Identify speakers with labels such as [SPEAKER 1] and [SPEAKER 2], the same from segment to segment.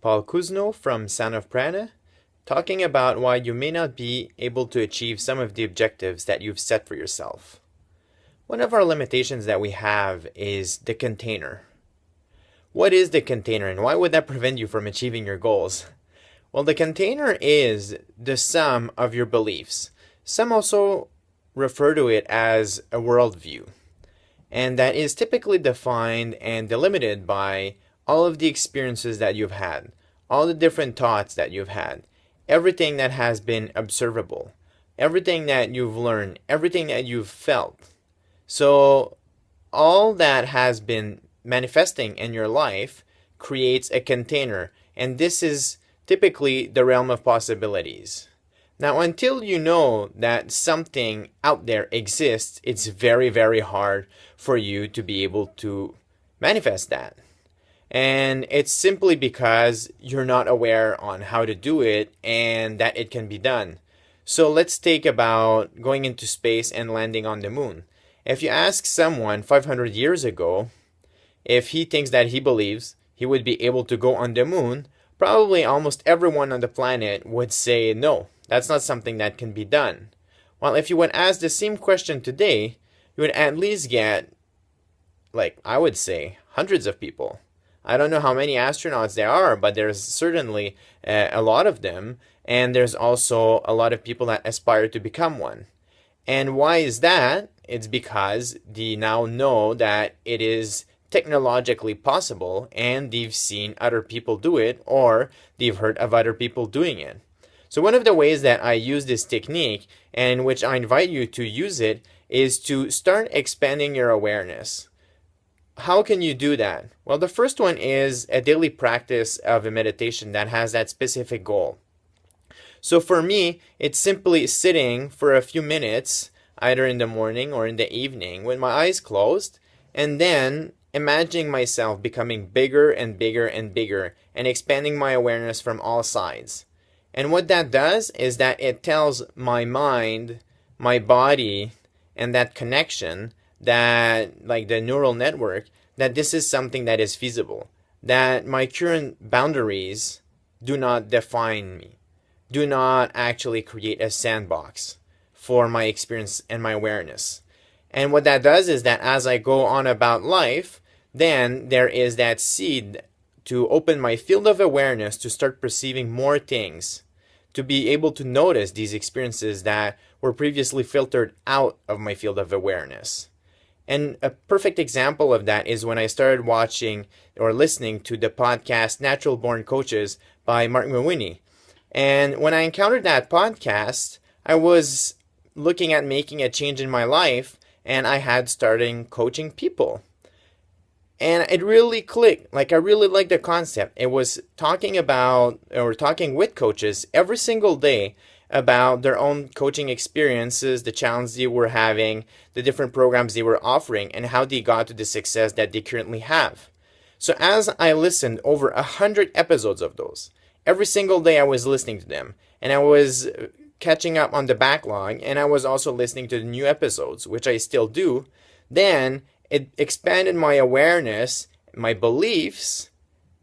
[SPEAKER 1] Cousineau from Sound of Prana, talking about why you may not be able to achieve some of the objectives that you've set for yourself. One of our limitations that we have is the container. What is the container and why would that prevent you from achieving your goals? Well, the container is the sum of your beliefs. Some also refer to it as a worldview, and that is typically defined and delimited by all of the experiences that you've had, all the different thoughts that you've had, everything that has been observable, everything that you've learned, everything that you've felt. So all that has been manifesting in your life creates a container, and this is typically the realm of possibilities. Now, until you know that something out there exists, it's very, very hard for you to be able to manifest that. And it's simply because you're not aware on how to do it and that it can be done. So let's take about going into space and landing on the moon. If you ask someone 500 years ago if he thinks that he believes he would be able to go on the moon, probably almost everyone on the planet would say no, that's not something that can be done. Well, if you would ask the same question today, you would at least get, I would say, hundreds of people. I don't know how many astronauts there are, but there's certainly a lot of them, and there's also a lot of people that aspire to become one. And why is that? It's because they now know that it is technologically possible and they've seen other people do it or they've heard of other people doing it. So one of the ways that I use this technique and which I invite you to use it is to start expanding your awareness. How can you do that? Well, the first one is a daily practice of a meditation that has that specific goal. So for me, it's simply sitting for a few minutes, either in the morning or in the evening, with my eyes closed, and then imagining myself becoming bigger and bigger and bigger and expanding my awareness from all sides. And what that does is that it tells my mind, my body, and that connection, that the neural network, that this is something that is feasible, that my current boundaries do not define me, do not actually create a sandbox for my experience and my awareness. And what that does is that as I go on about life, then there is that seed to open my field of awareness to start perceiving more things, to be able to notice these experiences that were previously filtered out of my field of awareness. And a perfect example of that is when I started watching or listening to the podcast Natural Born Coaches by Mark Mawhinney. And when I encountered that podcast, I was looking at making a change in my life, and I had started coaching people. And it really clicked. I really liked the concept. It was talking with coaches every single day about their own coaching experiences, the challenges they were having, the different programs they were offering, and how they got to the success that they currently have. So as I listened over 100 episodes of those, every single day I was listening to them, and I was catching up on the backlog, and I was also listening to the new episodes, which I still do. Then it expanded my awareness, my beliefs,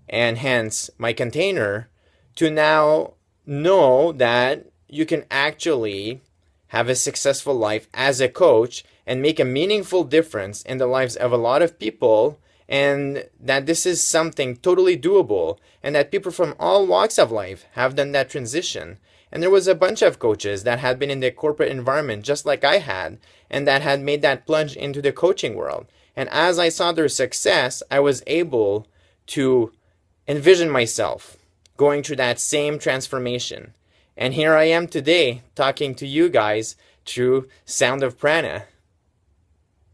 [SPEAKER 1] and hence my container, to now know that you can actually have a successful life as a coach and make a meaningful difference in the lives of a lot of people, and that this is something totally doable, and that people from all walks of life have done that transition. And there was a bunch of coaches that had been in the corporate environment just like I had, and that had made that plunge into the coaching world. And as I saw their success, I was able to envision myself going through that same transformation. And here I am today talking to you guys through Sound of Prana.